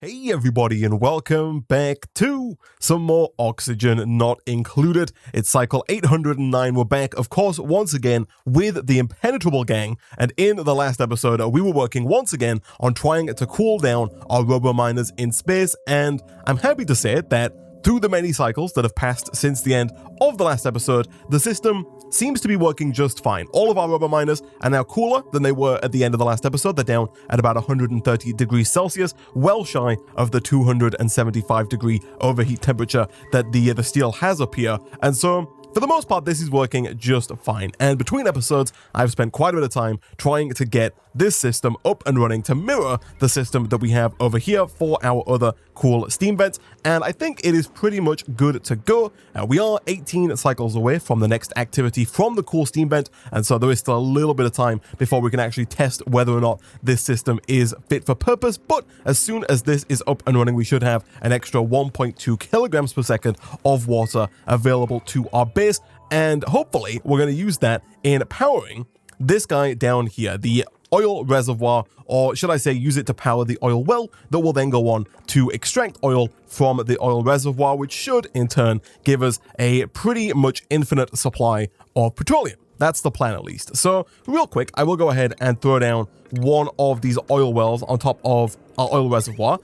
Hey everybody, and welcome back to some more Oxygen Not Included. It's cycle 809. We're back, of course, once again with the Impenetrable gang, and in the last episode we were working once again on trying to cool down our rubber miners in space, and I'm happy to say that through the many cycles that have passed since the end of the last episode, the system seems to be working just fine. All of our rubber miners are now cooler than they were at the end of the last episode. They're down at about 130 degrees Celsius, well shy of the 275 degree overheat temperature that the steel has up here. And so, for the most part, this is working just fine. And between episodes, I've spent quite a bit of time trying to get this system up and running to mirror the system that we have over here for our other cool steam vents. And I think it is pretty much good to go. We are 18 cycles away from the next activity from the cool steam vent. And so there is still a little bit of time before we can actually test whether or not this system is fit for purpose. But as soon as this is up and running, we should have an extra 1.2 kilograms per second of water available to our base. And hopefully we're going to use that in powering this guy down here, the oil reservoir, or should I say use it to power the oil well that will then go on to extract oil from the oil reservoir, which should in turn give us a pretty much infinite supply of petroleum. That's the plan at least. So real quick, I will go ahead and throw down one of these oil wells on top of our oil reservoir,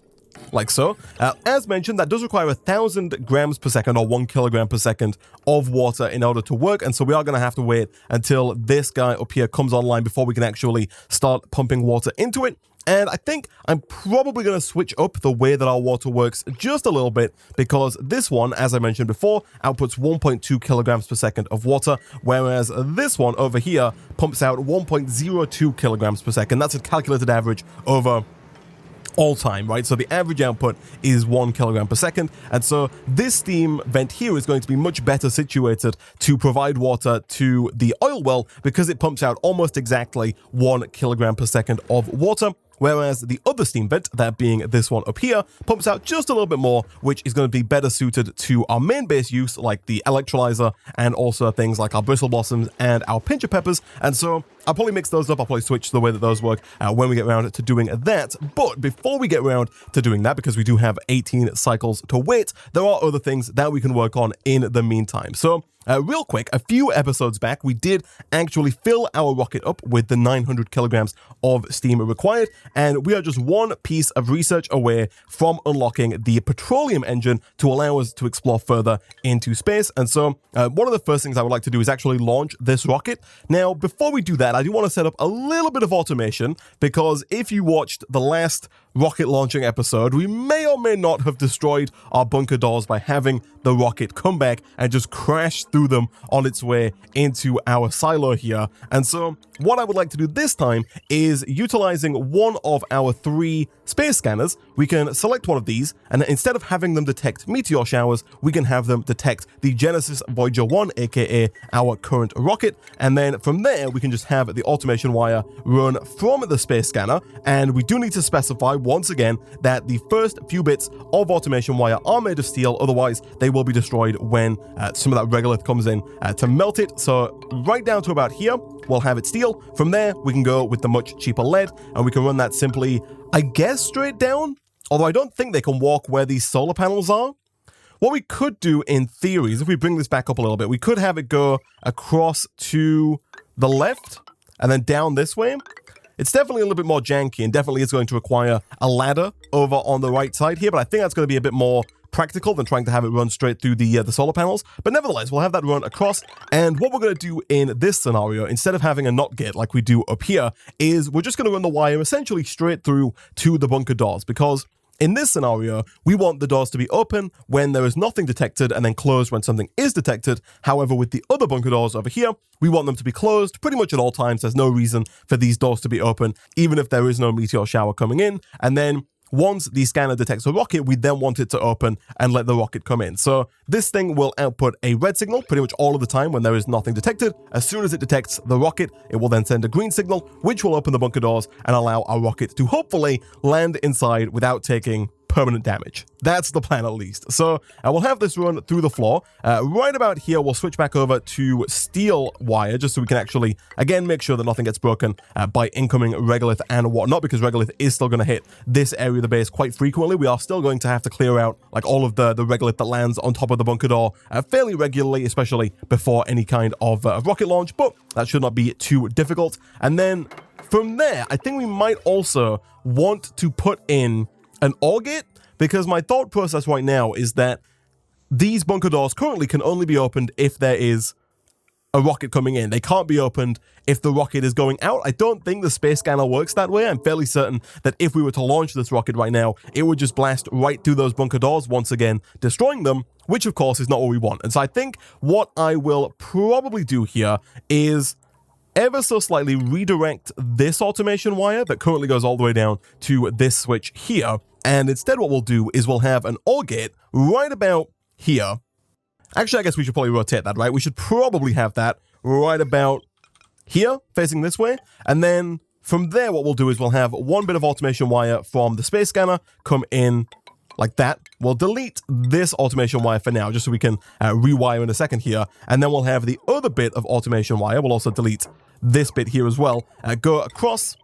like so. As mentioned, that does require 1,000 grams per second or 1 kilogram per second of water in order to work, and so we are going to have to wait until this guy up here comes online before we can actually start pumping water into it. And I think I'm probably going to switch up the way that our water works just a little bit, because this one, as I mentioned before, outputs 1.2 kilograms per second of water, whereas this one over here pumps out 1.02 kilograms per second. That's a calculated average over all time, right? So the average output is 1 kilogram per second, and so this steam vent here is going to be much better situated to provide water to the oil well, because it pumps out almost exactly 1 kilogram per second of water. Whereas the other steam vent, that being this one up here, pumps out just a little bit more, which is going to be better suited to our main base use, like the electrolyzer, and also things like our bristle blossoms and our pincher peppers. And so I'll probably mix those up. I'll probably switch the way that those work when we get around to doing that. But before we get around to doing that, because we do have 18 cycles to wait, there are other things that we can work on in the meantime. So real quick, a few episodes back, we did actually fill our rocket up with the 900 kilograms of steam required, and we are just one piece of research away from unlocking the petroleum engine to allow us to explore further into space. And so one of the first things I would like to do is actually launch this rocket. Now, before we do that, I do want to set up a little bit of automation, because if you watched the last rocket launching episode, we may or may not have destroyed our bunker doors by having the rocket come back and just crash through them on its way into our silo here. And so what I would like to do this time is utilizing one of our 3 space scanners. We can select one of these, and instead of having them detect meteor showers, we can have them detect the Genesis Voyager 1, aka our current rocket. And then from there, we can just have the automation wire run from the space scanner. And we do need to specify once again that the first few bits of automation wire are made of steel, otherwise they will be destroyed when some of that regolith comes in to melt it. So right down to about here, we'll have it steel. From there, we can go with the much cheaper lead, and we can run that simply, I guess, straight down, although I don't think they can walk where these solar panels are. What we could do in theory is, if we bring this back up a little bit, we could have it go across to the left and then down this way. It's definitely a little bit more janky, and definitely is going to require a ladder over on the right side here, but I think that's going to be a bit more practical than trying to have it run straight through the solar panels. But nevertheless, we'll have that run across, and what we're going to do in this scenario, instead of having a NOT gate like we do up here, is we're just going to run the wire essentially straight through to the bunker doors, because in this scenario, we want the doors to be open when there is nothing detected and then closed when something is detected. However, with the other bunker doors over here, we want them to be closed pretty much at all times. There's no reason for these doors to be open, even if there is no meteor shower coming in. And then once the scanner detects a rocket, we then want it to open and let the rocket come in. So this thing will output a red signal pretty much all of the time when there is nothing detected. As soon as it detects the rocket, it will then send a green signal, which will open the bunker doors and allow our rocket to hopefully land inside without taking permanent damage. That's the plan, at least. So we'll have this run through the floor. Right about here, we'll switch back over to steel wire, just so we can actually, again, make sure that nothing gets broken by incoming regolith and whatnot, because regolith is still going to hit this area of the base quite frequently. We are still going to have to clear out like all of the regolith that lands on top of the bunker door fairly regularly, especially before any kind of rocket launch, but that should not be too difficult. And then from there, I think we might also want to put in an ore gate, because my thought process right now is that these bunker doors currently can only be opened if there is a rocket coming in. They can't be opened if the rocket is going out. I don't think the space scanner works that way. I'm fairly certain that if we were to launch this rocket right now, it would just blast right through those bunker doors, once again destroying them, which of course is not what we want. And so I think what I will probably do here is ever so slightly redirect this automation wire that currently goes all the way down to this switch here. And instead what we'll do is we'll have an OR gate right about here. Actually, I guess we should probably rotate that, right? We should probably have that right about here, facing this way. And then from there, what we'll do is we'll have one bit of automation wire from the space scanner come in like that. We'll delete this automation wire for now, just so we can rewire in a second here. And then we'll have the other bit of automation wire. We'll also delete this bit here as well, go across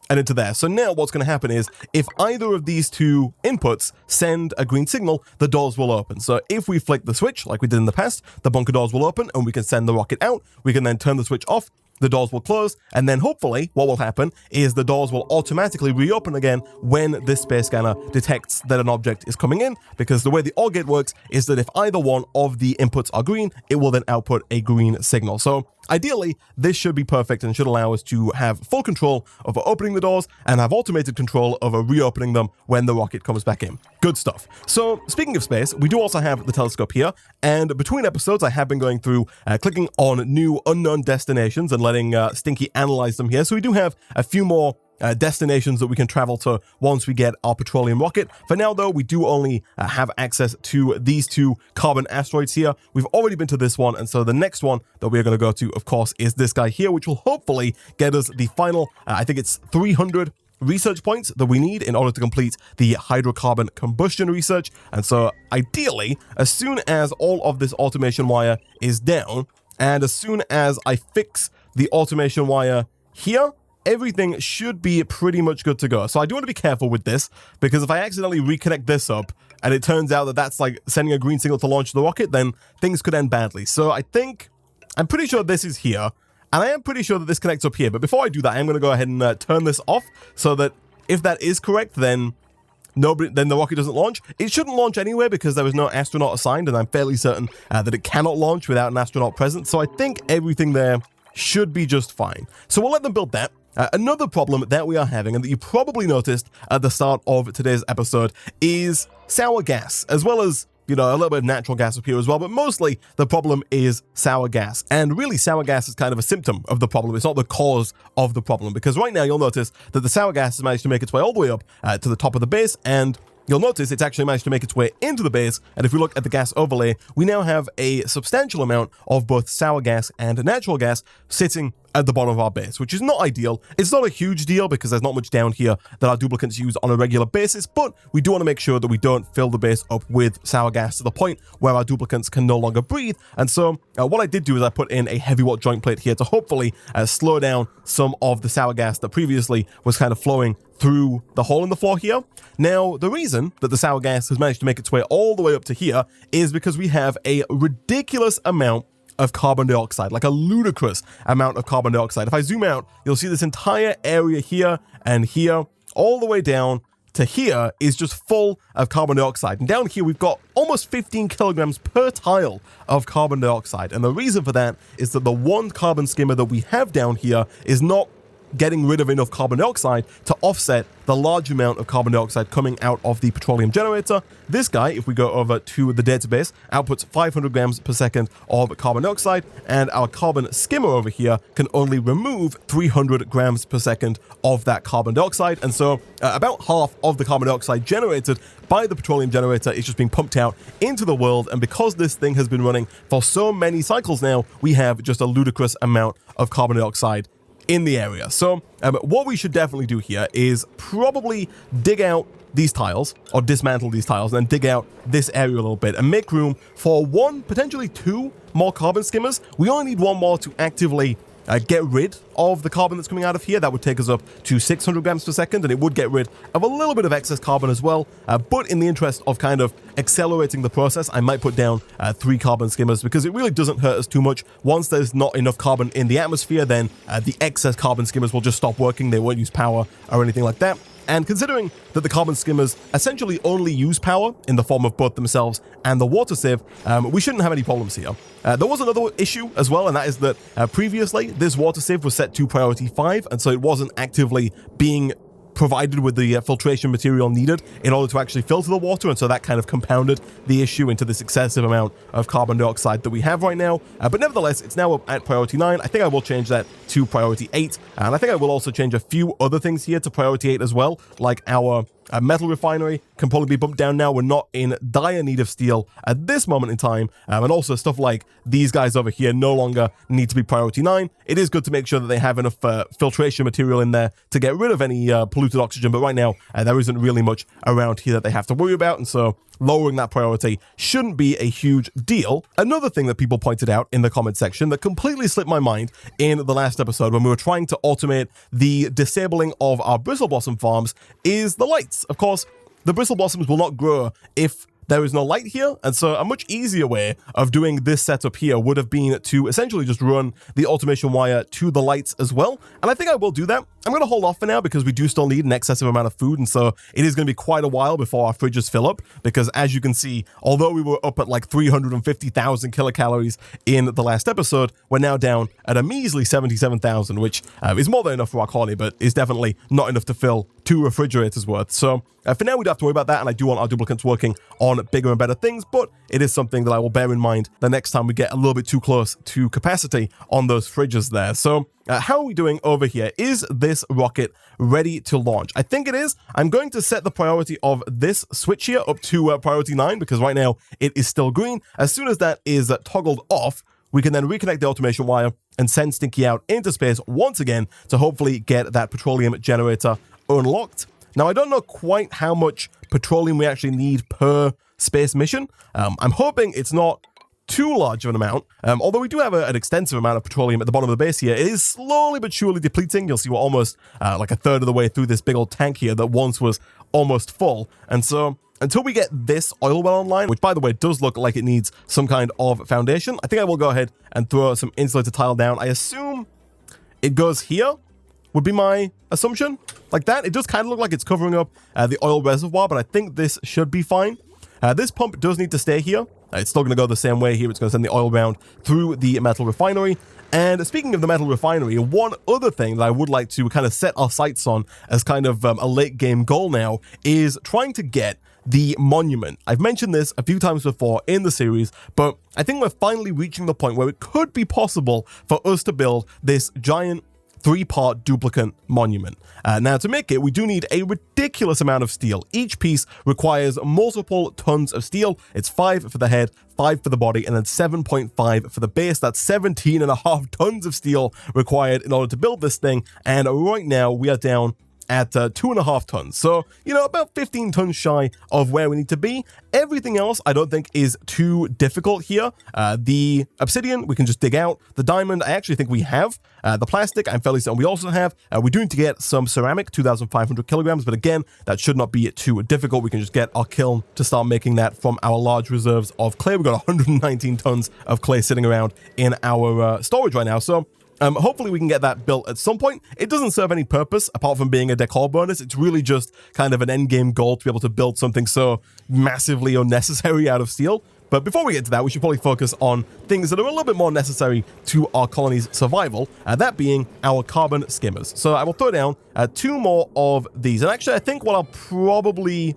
and into there. So now what's going to happen is if either of these two inputs send a green signal, the doors will open. So if we flick the switch like we did in the past, the bunker doors will open and we can send the rocket out. We can then turn the switch off, the doors will close, and then hopefully what will happen is the doors will automatically reopen again when this space scanner detects that an object is coming in, because the way the OR gate works is that if either one of the inputs are green, it will then output a green signal. So ideally, this should be perfect and should allow us to have full control over opening the doors and have automated control over reopening them when the rocket comes back in. Good stuff. So speaking of space, we do also have the telescope here, and between episodes I have been going through clicking on new unknown destinations and letting Stinky analyze them here. So we do have a few more destinations that we can travel to once we get our petroleum rocket. For now, though, we do only have access to these two carbon asteroids here. We've already been to this one, and so the next one that we're going to go to, of course, is this guy here, which will hopefully get us the final, I think it's 300 research points that we need in order to complete the hydrocarbon combustion research. And so ideally, as soon as all of this automation wire is down, and as soon as I fix the automation wire here, everything should be pretty much good to go. So I do want to be careful with this, because if I accidentally reconnect this up and it turns out that that's like sending a green signal to launch the rocket, then things could end badly. So I'm pretty sure this is here, and I am pretty sure that this connects up here. But before I do that, I'm going to go ahead and turn this off, so that if that is correct, then the rocket doesn't launch. It shouldn't launch anyway, because there is no astronaut assigned, and I'm fairly certain that it cannot launch without an astronaut present. So I think everything there should be just fine. So we'll let them build that. Another problem that we are having, and that you probably noticed at the start of today's episode, is sour gas, as well as, you know, a little bit of natural gas up here as well, but mostly the problem is sour gas. And really, sour gas is kind of a symptom of the problem. It's not the cause of the problem, because right now you'll notice that the sour gas has managed to make its way all the way up to the top of the base, and you'll notice it's actually managed to make its way into the base. And if we look at the gas overlay, we now have a substantial amount of both sour gas and natural gas sitting at the bottom of our base, which is not ideal. It's not a huge deal, because there's not much down here that our duplicants use on a regular basis, but we do want to make sure that we don't fill the base up with sour gas to the point where our duplicants can no longer breathe. And so what I did do is I put in a heavy watt joint plate here to hopefully slow down some of the sour gas that previously was kind of flowing through the hole in the floor here. Now, the reason that the sour gas has managed to make its way all the way up to here is because we have a ridiculous amount of carbon dioxide, like a ludicrous amount of carbon dioxide. If I zoom out, you'll see this entire area here and here, all the way down to here is just full of carbon dioxide. And down here, we've got almost 15 kilograms per tile of carbon dioxide. And the reason for that is that the one carbon skimmer that we have down here is not getting rid of enough carbon dioxide to offset the large amount of carbon dioxide coming out of the petroleum generator. This guy, if we go over to the database, outputs 500 grams per second of carbon dioxide, and our carbon skimmer over here can only remove 300 grams per second of that carbon dioxide. And so about half of the carbon dioxide generated by the petroleum generator is just being pumped out into the world. And because this thing has been running for so many cycles now, we have just a ludicrous amount of carbon dioxide in the area. So what we should definitely do here is probably dig out these tiles, or dismantle these tiles, and then dig out this area a little bit and make room for 1, potentially 2 more carbon skimmers. We only need 1 more to actively get rid of the carbon that's coming out of here. That would take us up to 600 grams per second, and it would get rid of a little bit of excess carbon as well. But in the interest of kind of accelerating the process, I might put down 3 carbon skimmers, because it really doesn't hurt us too much. Once there's not enough carbon in the atmosphere, then the excess carbon skimmers will just stop working. They won't use power or anything like that. And considering that the carbon skimmers essentially only use power in the form of both themselves and the water sieve, we shouldn't have any problems here. There was another issue as well, and that is that previously this water sieve was set to priority 5, and so it wasn't actively being provided with the filtration material needed in order to actually filter the water, and so that kind of compounded the issue into this excessive amount of carbon dioxide that we have right now. But nevertheless, it's now up at priority 9. I think I will change that to priority 8, and I think I will also change a few other things here to priority 8 as well, like our metal refinery can probably be bumped down now. We're not in dire need of steel at this moment in time, and also stuff like these guys over here no longer need to be priority 9. It is good to make sure that they have enough filtration material in there to get rid of any polluted oxygen, but right now there isn't really much around here that they have to worry about, and so lowering that priority shouldn't be a huge deal. Another thing that people pointed out in the comment section that completely slipped my mind in the last episode when we were trying to automate the disabling of our bristle blossom farms is the lights. Of course, the bristle blossoms will not grow if there is no light here, and so a much easier way of doing this setup here would have been to essentially just run the automation wire to the lights as well, and I think I will do that. I'm going to hold off for now because we do still need an excessive amount of food, and so it is going to be quite a while before our fridges fill up, because as you can see, although we were up at like 350,000 kilocalories in the last episode, we're now down at a measly 77,000, which is more than enough for our colony, but is definitely not enough to fill 2 refrigerators worth. So for now, we don't have to worry about that, and I do want our duplicates working on bigger and better things, but it is something that I will bear in mind the next time we get a little bit too close to capacity on those fridges there. So how are we doing over here? Is this rocket ready to launch? I think it is. I'm going to set the priority of this switch here up to priority 9, because right now it is still green. As soon as that is toggled off, we can then reconnect the automation wire and send Stinky out into space once again to hopefully get that petroleum generator unlocked. Now, I don't know quite how much petroleum we actually need per space mission. I'm hoping it's not too large of an amount, although we do have an extensive amount of petroleum at the bottom of the base here. It is slowly but surely depleting. You'll see we're almost like a third of the way through this big old tank here that once was almost full. And so until we get this oil well online, which by the way does look like it needs some kind of foundation, I think I will go ahead and throw some insulator tile down. I assume it goes here, would be my assumption. Like that. It does kind of look like it's covering up the oil reservoir, but I think this should be fine. This pump does need to stay here. It's still going to go the same way here. It's going to send the oil round through the metal refinery. And speaking of the metal refinery, one other thing that I would like to kind of set our sights on as kind of a late game goal now is trying to get the monument. I've mentioned this a few times before in the series, but I think we're finally reaching the point where it could be possible for us to build this giant 3-part duplicate monument. Now, to make it, we do need a ridiculous amount of steel. Each piece requires multiple tons of steel. It's 5 for the head, 5 for the body, and then 7.5 for the base. That's 17.5 tons of steel required in order to build this thing, and right now we are down at 2.5 tons. So, you know, about 15 tons shy of where we need to be. Everything else I don't think is too difficult here. The obsidian, we can just dig out. The diamond, I actually think we have. The plastic, I'm fairly certain we also have. We do need to get some ceramic, 2,500 kilograms, but again, that should not be too difficult. We can just get our kiln to start making that from our large reserves of clay. We've got 119 tons of clay sitting around in our storage right now. So hopefully we can get that built at some point. It doesn't serve any purpose apart from being a decor bonus. It's really just kind of an end game goal to be able to build something so massively unnecessary out of steel. But before we get to that, we should probably focus on things that are a little bit more necessary to our colony's survival, that being our carbon skimmers. So I will throw down 2 more of these. And actually, I think what I'll probably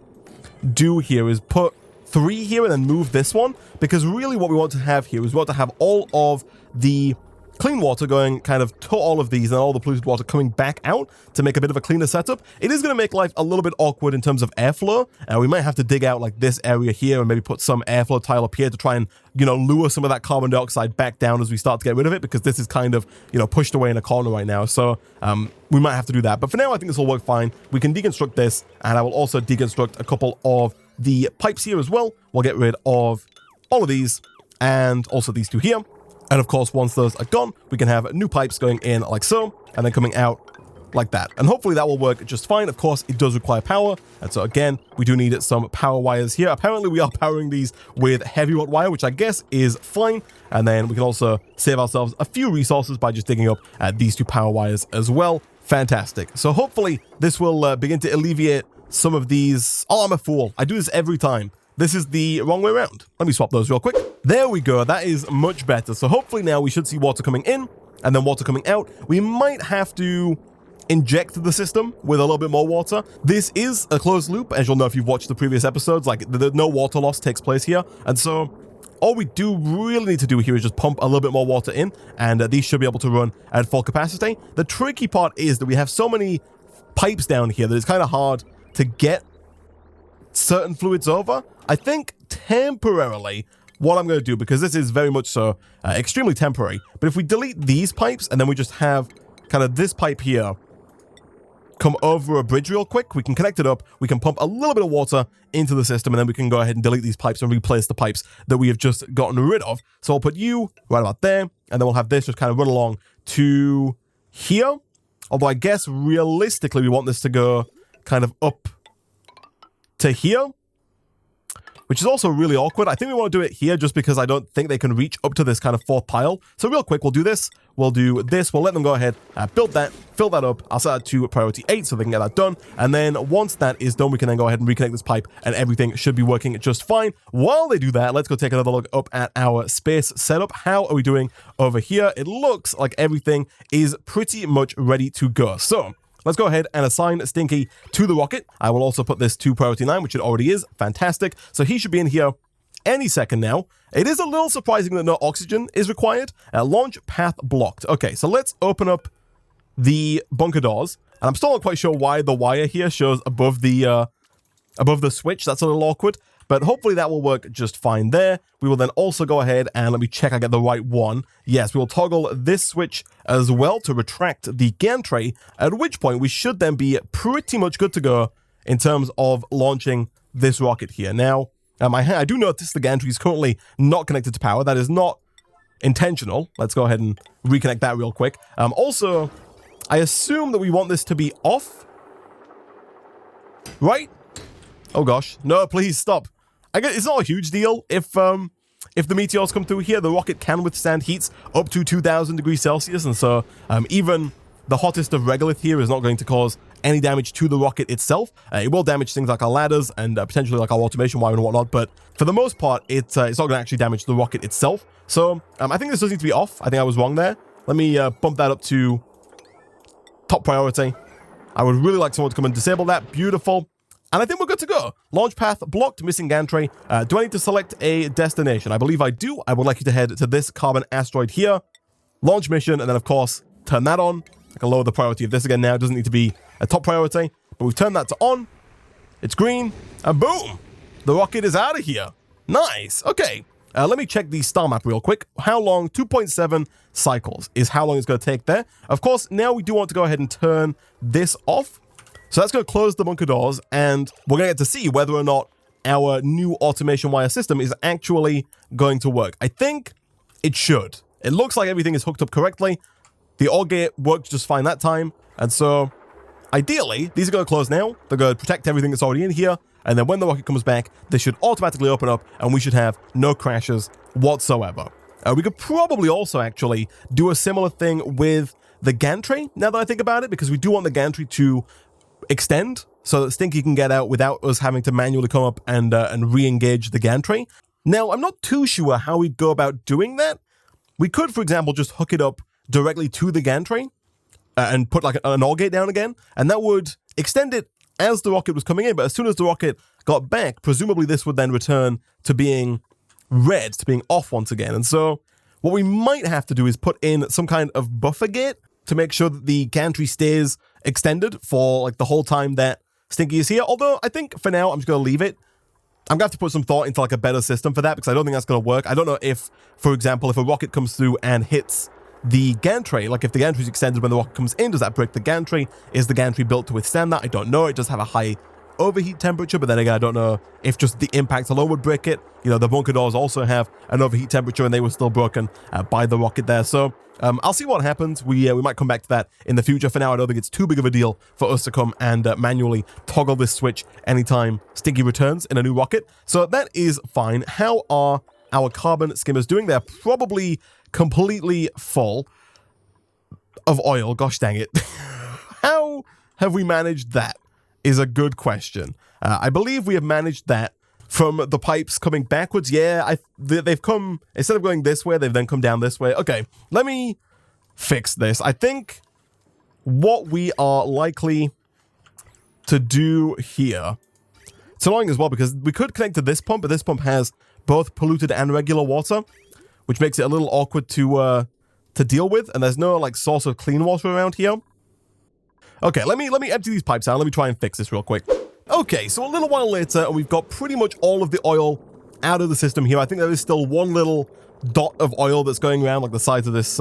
do here is put 3 here and then move this one, because really what we want to have here is we want to have all of the clean water going kind of to all of these and all the polluted water coming back out to make a bit of a cleaner setup, it is going to make life a little bit awkward in terms of airflow. We might have to dig out like this area here and maybe put some airflow tile up here to try and, lure some of that carbon dioxide back down as we start to get rid of it, because this is kind of, pushed away in a corner right now. So we might have to do that. But for now, I think this will work fine. We can deconstruct this, and I will also deconstruct a couple of the pipes here as well. We'll get rid of all of these and also these two here. And of course, once those are gone, we can have new pipes going in like so, and then coming out like that. And hopefully that will work just fine. Of course, it does require power. And so again, we do need some power wires here. Apparently we are powering these with heavy rod wire, which I guess is fine. And then we can also save ourselves a few resources by just digging up these two power wires as well. Fantastic. So hopefully this will begin to alleviate some of these. Oh, I'm a fool. I do this every time. This is the wrong way around. Let me swap those real quick. There we go. That is much better. So hopefully now we should see water coming in and then water coming out. We might have to inject the system with a little bit more water. This is a closed loop, as you'll know if you've watched the previous episodes. Like, no water loss takes place here. And so all we do really need to do here is just pump a little bit more water in, and these should be able to run at full capacity. The tricky part is that we have so many pipes down here that it's kind of hard to get certain fluids over. I think temporarily what I'm going to do, because this is very much so extremely temporary, but if we delete these pipes and then we just have kind of this pipe here come over a bridge real quick, we can connect it up, we can pump a little bit of water into the system, and then we can go ahead and delete these pipes and replace the pipes that we have just gotten rid of. So I'll put you right about there, and then we'll have this just kind of run along to here. Although I guess realistically we want this to go kind of up to here, which is also really awkward. I think we want to do it here just because I don't think they can reach up to this kind of fourth pile. So real quick, we'll do this. We'll do this. We'll let them go ahead, build that, fill that up. I'll set that to priority 8 so they can get that done. And then once that is done, we can then go ahead and reconnect this pipe and everything should be working just fine. While they do that, let's go take another look up at our space setup. How are we doing over here? It looks like everything is pretty much ready to go. So let's go ahead and assign Stinky to the rocket. I will also put this to priority 9, which it already is. Fantastic. So he should be in here any second now. It is a little surprising that no oxygen is required. Launch path blocked. Okay, so let's open up the bunker doors. And I'm still not quite sure why the wire here shows above the switch. That's a little awkward, but hopefully that will work just fine there. We will then also go ahead and let me check I get the right one. Yes, we will toggle this switch as well to retract the gantry, at which point we should then be pretty much good to go in terms of launching this rocket here. Now, I do notice the gantry is currently not connected to power. That is not intentional. Let's go ahead and reconnect that real quick. Also, I assume that we want this to be off, right? Oh gosh, no, please stop. I guess it's not a huge deal if the meteors come through here. The rocket can withstand heats up to 2,000 degrees Celsius, and so even the hottest of regolith here is not going to cause any damage to the rocket itself. It will damage things like our ladders and potentially like our automation wire and whatnot, but for the most part, it's not going to actually damage the rocket itself. So I think this does need to be off. I think I was wrong there. Let me bump that up to top priority. I would really like someone to come and disable that. Beautiful. And I think we're good to go. Launch path blocked, missing gantry. Do I need to select a destination? I believe I do. I would like you to head to this carbon asteroid here. Launch mission, and then of course, turn that on. I can lower the priority of this again now. It doesn't need to be a top priority, but we've turned that to on. It's green, and boom! The rocket is out of here. Nice. Okay. Let me check the star map real quick. How long? 2.7 cycles is how long it's going to take there. Of course, now we do want to go ahead and turn this off. So that's going to close the bunker doors, and we're going to get to see whether or not our new automation wire system is actually going to work. I think it should. It looks like everything is hooked up correctly. The OR gate worked just fine that time, and so ideally, these are going to close now. They're going to protect everything that's already in here, and then when the rocket comes back, they should automatically open up, and we should have no crashes whatsoever. We could probably also actually do a similar thing with the gantry, now that I think about it, because we do want the gantry to extend so that Stinky can get out without us having to manually come up and re-engage the gantry. Now, I'm not too sure how we'd go about doing that. We could, for example, just hook it up directly to the gantry and put like an OR gate down again, and that would extend it as the rocket was coming in, but as soon as the rocket got back, presumably this would then return to being red, to being off once again. And so what we might have to do is put in some kind of buffer gate to make sure that the gantry stays extended for like the whole time that Stinky is here. Although I think for now I'm just going to leave it. I'm going to have to put some thought into like a better system for that because I don't think that's going to work. I don't know if, for example, if a rocket comes through and hits the gantry, like if the gantry is extended when the rocket comes in, does that break the gantry? Is the gantry built to withstand that? I don't know. It does have a high overheat temperature, but then again, I don't know if just the impact alone would break it. You know, the bunker doors also have an overheat temperature and they were still broken by the rocket there. So I'll see what happens. We might come back to that in the future. For now, I don't think it's too big of a deal for us to come and manually toggle this switch anytime Stinky returns in a new rocket. So that is fine. How are our carbon skimmers doing? They're probably completely full of oil. Gosh dang it. How have we managed that is a good question. I believe we have managed that from the pipes coming backwards. Yeah, they've come, instead of going this way, they've then come down this way. Okay, let me fix this. I think what we are likely to do here, it's annoying as well because we could connect to this pump, but this pump has both polluted and regular water, which makes it a little awkward to deal with, and there's no like source of clean water around here. Okay, let me empty these pipes out. Let me try and fix this real quick. Okay, so a little while later, and we've got pretty much all of the oil out of the system here. I think there is still one little dot of oil that's going around, like the size of this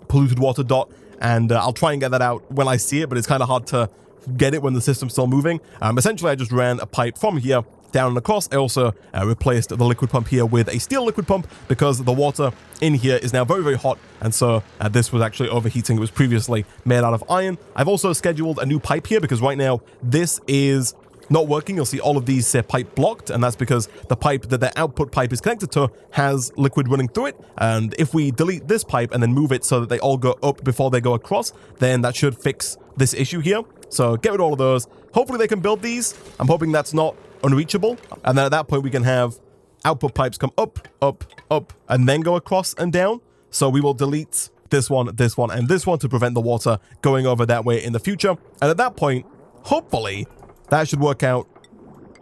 polluted water dot, and I'll try and get that out when I see it, but it's kind of hard to get it when the system's still moving. Essentially, I just ran a pipe from here down and across. I also replaced the liquid pump here with a steel liquid pump because the water in here is now very, very hot, and so this was actually overheating. It was previously made out of iron. I've also scheduled a new pipe here because right now this is not working. You'll see all of these say pipe blocked, and that's because the pipe that the output pipe is connected to has liquid running through it, and if we delete this pipe and then move it so that they all go up before they go across, then that should fix this issue here. So get rid of all of those. Hopefully they can build these. I'm hoping that's not unreachable, and then at that point we can have output pipes come up, up, up, and then go across and down. So we will delete this one, and this one to prevent the water going over that way in the future, and at that point, hopefully, that should work out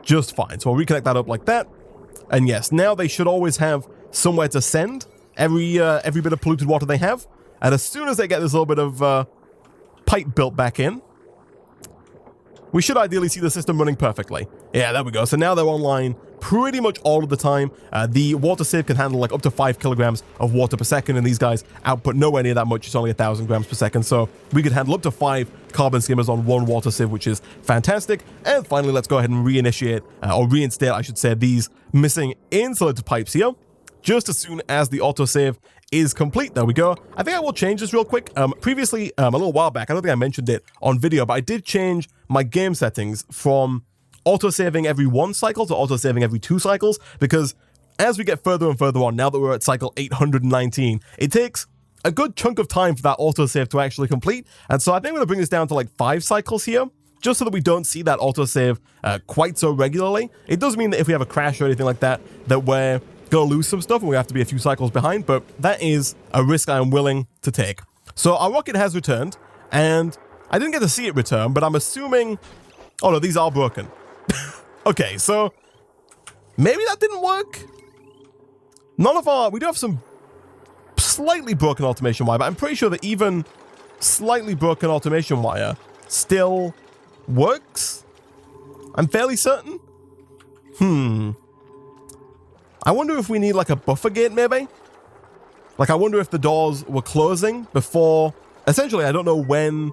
just fine. So I'll reconnect that up like that, and yes, now they should always have somewhere to send every bit of polluted water they have, and as soon as they get this little bit of pipe built back in, we should ideally see the system running perfectly. Yeah, there we go. So now they're online pretty much all of the time. The water sieve can handle like up to 5 kilograms of water per second, and these guys output nowhere near that much. It's only 1,000 grams per second. So we could handle up to 5 carbon skimmers on one water sieve, which is fantastic. And finally, let's go ahead and reinitiate, or reinstate, I should say, these missing insulated pipes here. Just as soon as the autosave is complete. There we go. I think I will change this real quick. Previously, a little while back, I don't think I mentioned it on video, but I did change my game settings from autosaving every 1 cycle to autosaving every 2 cycles, because as we get further and further on, now that we're at cycle 819, it takes a good chunk of time for that autosave to actually complete. And so I think I'm going to bring this down to like 5 cycles here, just so that we don't see that autosave quite so regularly. It does mean that if we have a crash or anything like that, that we're going to lose some stuff and we have to be a few cycles behind, but that is a risk I am willing to take. So our rocket has returned, and I didn't get to see it return, but I'm assuming... Oh no, these are broken. Okay, so maybe that didn't work. We do have some slightly broken automation wire, but I'm pretty sure that even slightly broken automation wire still works. I'm fairly certain. I wonder if we need like a buffer gate maybe? Like I wonder if the doors were closing before... Essentially, I don't know when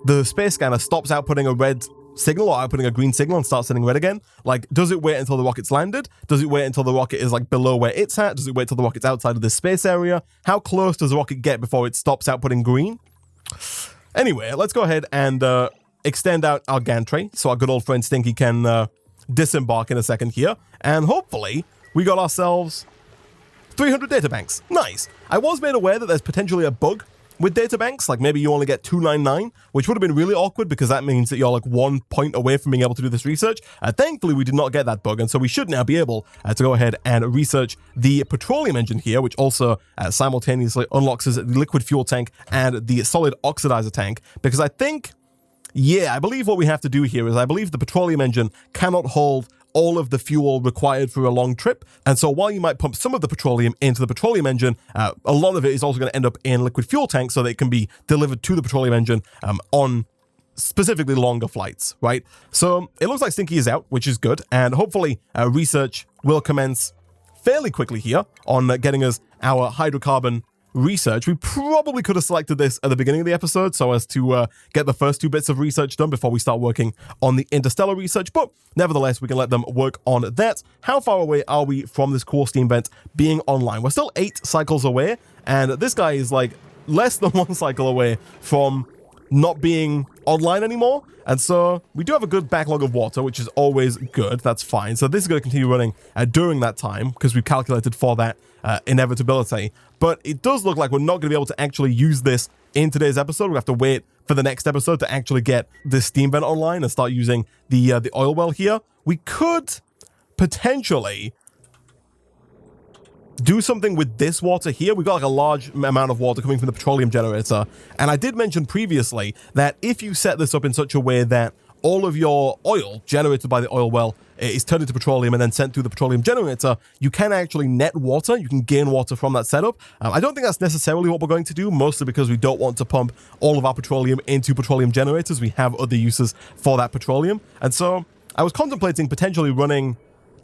the space scanner stops outputting a red signal or outputting a green signal and starts sending red again. Like, does it wait until the rocket's landed? Does it wait until the rocket is like below where it's at? Does it wait until the rocket's outside of this space area? How close does the rocket get before it stops outputting green? Anyway, let's go ahead and extend out our gantry so our good old friend Stinky can disembark in a second here. And hopefully... we got ourselves 300 databanks. Nice. I was made aware that there's potentially a bug with databanks, like maybe you only get 299, which would have been really awkward because that means that you're like 1 point away from being able to do this research. Thankfully, we did not get that bug, and so we should now be able to go ahead and research the petroleum engine here, which also simultaneously unlocks the liquid fuel tank and the solid oxidizer tank, because I think, yeah, I believe what we have to do here is I believe the petroleum engine cannot hold all of the fuel required for a long trip. And so while you might pump some of the petroleum into the petroleum engine, a lot of it is also going to end up in liquid fuel tanks so that it can be delivered to the petroleum engine on specifically longer flights, right? So it looks like Stinky is out, which is good. And hopefully research will commence fairly quickly here on getting us our hydrocarbon research. We probably could have selected this at the beginning of the episode so as to get the first 2 bits of research done before we start working on the interstellar research, but nevertheless, we can let them work on that. How far away are we from this cool steam vent being online? We're still 8 cycles away, and this guy is like less than 1 cycle away from not being online anymore. And so we do have a good backlog of water, which is always good. That's fine. So this is going to continue running during that time because we've calculated for that inevitability. But it does look like we're not going to be able to actually use this in today's episode. We have to wait for the next episode to actually get this steam vent online and start using the oil well here. We could potentially do something with this water here. We've got like a large amount of water coming from the petroleum generator. And I did mention previously that if you set this up in such a way that all of your oil generated by the oil well is turned into petroleum and then sent through the petroleum generator, you can actually net water. You can gain water from that setup. I don't think that's necessarily what we're going to do, mostly because we don't want to pump all of our petroleum into petroleum generators. We have other uses for that petroleum. And so I was contemplating potentially running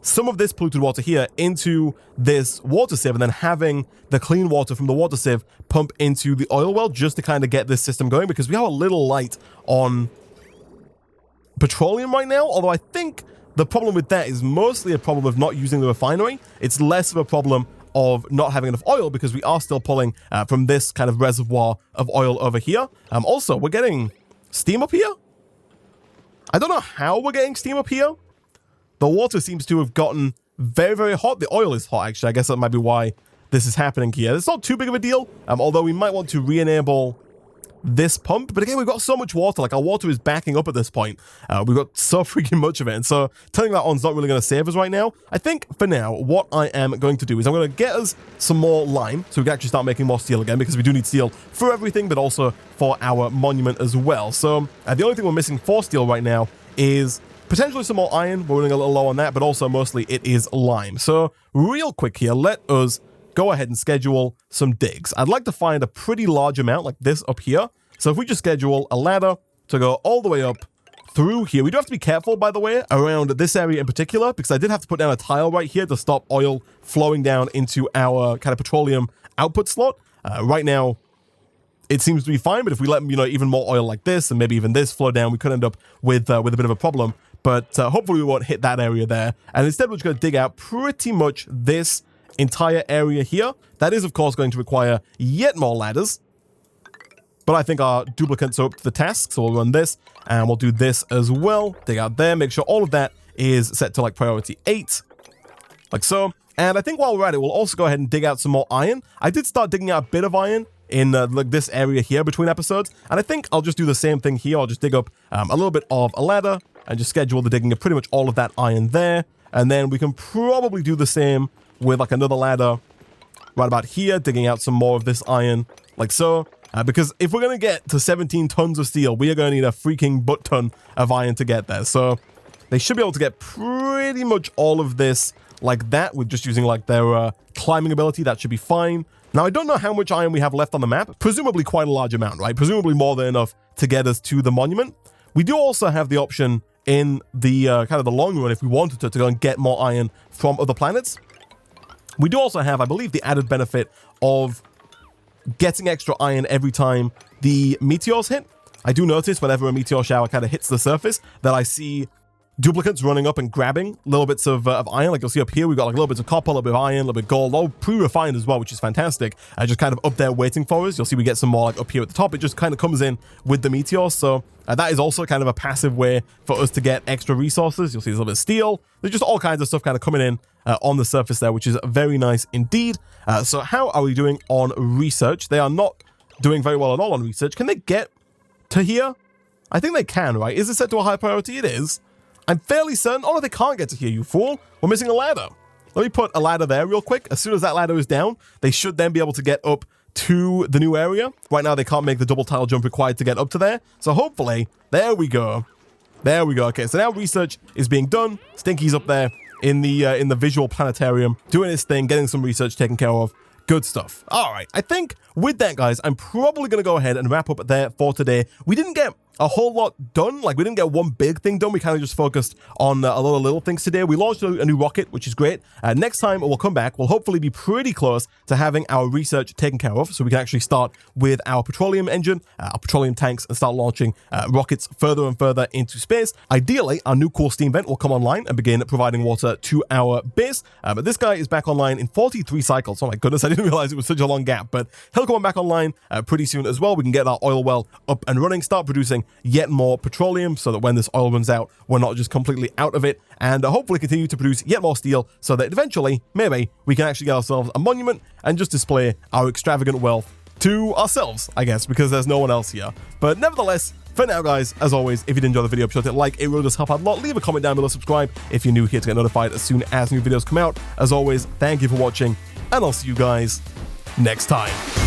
some of this polluted water here into this water sieve and then having the clean water from the water sieve pump into the oil well just to kind of get this system going, because we have a little light on petroleum right now, although I think the problem with that is mostly a problem of not using the refinery. It's less of a problem of not having enough oil because we are still pulling from this kind of reservoir of oil over here. Also, we're getting steam up here. I don't know how we're getting steam up here. The water seems to have gotten very, very hot. The oil is hot, actually. I guess that might be why this is happening here. It's not too big of a deal, although we might want to re-enable this pump. But again, we've got so much water. Like, our water is backing up at this point. We've got so freaking much of it. And so turning that on is not really going to save us right now. I think for now, what I am going to do is I'm going to get us some more lime so we can actually start making more steel again, because we do need steel for everything, but also for our monument as well. So the only thing we're missing for steel right now is potentially some more iron. We're running a little low on that, but also mostly it is lime. So real quick here, let us go ahead and schedule some digs. I'd like to find a pretty large amount like this up here. So if we just schedule a ladder to go all the way up through here. We do have to be careful, by the way, around this area in particular, because I did have to put down a tile right here to stop oil flowing down into our kind of petroleum output slot. Right now, it seems to be fine, but if we let, even more oil like this and maybe even this flow down, we could end up with a bit of a problem. But hopefully we won't hit that area there. And instead, we're just going to dig out pretty much this entire area here. That is, of course, going to require yet more ladders. But I think our duplicates are up to the task. So we'll run this and we'll do this as well. Dig out there. Make sure all of that is set to like priority 8. Like so. And I think while we're at it, we'll also go ahead and dig out some more iron. I did start digging out a bit of iron in like this area here between episodes. And I think I'll just do the same thing here. I'll just dig up a little bit of a ladder and just schedule the digging of pretty much all of that iron there. And then we can probably do the same with like another ladder right about here, digging out some more of this iron like so. Because if we're going to get to 17 tons of steel, we are going to need a freaking butt ton of iron to get there. So they should be able to get pretty much all of this like that with just using like their climbing ability. That should be fine. Now, I don't know how much iron we have left on the map. Presumably quite a large amount, right? Presumably more than enough to get us to the monument. We do also have the option in the kind of the long run, if we wanted to go and get more iron from other planets. We do also have, I believe, the added benefit of getting extra iron every time the meteors hit. I do notice whenever a meteor shower kind of hits the surface that I see duplicates running up and grabbing little bits of iron. Like you'll see up here, we've got like little bits of copper, a little bit of iron, a little bit of gold, all pre-refined as well, which is fantastic. Just kind of up there waiting for us. You'll see we get some more like up here at the top. It just kind of comes in with the meteors. So that is also kind of a passive way for us to get extra resources. You'll see there's a little bit of steel. There's just all kinds of stuff kind of coming in on the surface there, which is very nice indeed. So how are we doing on research? They are not doing very well at all on research. Can they get to here? I think they can, right? Is it set to a high priority? It is. I'm fairly certain. Oh, no, they can't get to here, you fool. We're missing a ladder. Let me put a ladder there real quick. As soon as that ladder is down, they should then be able to get up to the new area. Right now, they can't make the double tile jump required to get up to there. So hopefully, there we go. There we go. Okay, so now research is being done. Stinky's up there in the visual planetarium, doing his thing, getting some research taken care of. Good stuff. All right, I think with that, guys, I'm probably going to go ahead and wrap up there for today. We didn't get a whole lot done. Like, we didn't get one big thing done. We kind of just focused on a lot of little things today. We launched a new rocket, which is great. Next time we'll come back, we'll hopefully be pretty close to having our research taken care of, so we can actually start with our petroleum engine, our petroleum tanks, and start launching rockets further and further into space. Ideally, our new cool steam vent will come online and begin providing water to our base. But this guy is back online in 43 cycles. Oh my goodness, I didn't realize it was such a long gap, but he'll come back online pretty soon as well. We can get that oil well up and running, start producing yet more petroleum, so that when this oil runs out, we're not just completely out of it, and hopefully continue to produce yet more steel, so that eventually, maybe, we can actually get ourselves a monument and just display our extravagant wealth to ourselves, I guess, because there's no one else here. But nevertheless, for now, guys, as always, if you did enjoy the video, be sure to like. It really does help out a lot. Leave a comment down below, subscribe if you're new here to get notified as soon as new videos come out. As always, thank you for watching, and I'll see you guys next time.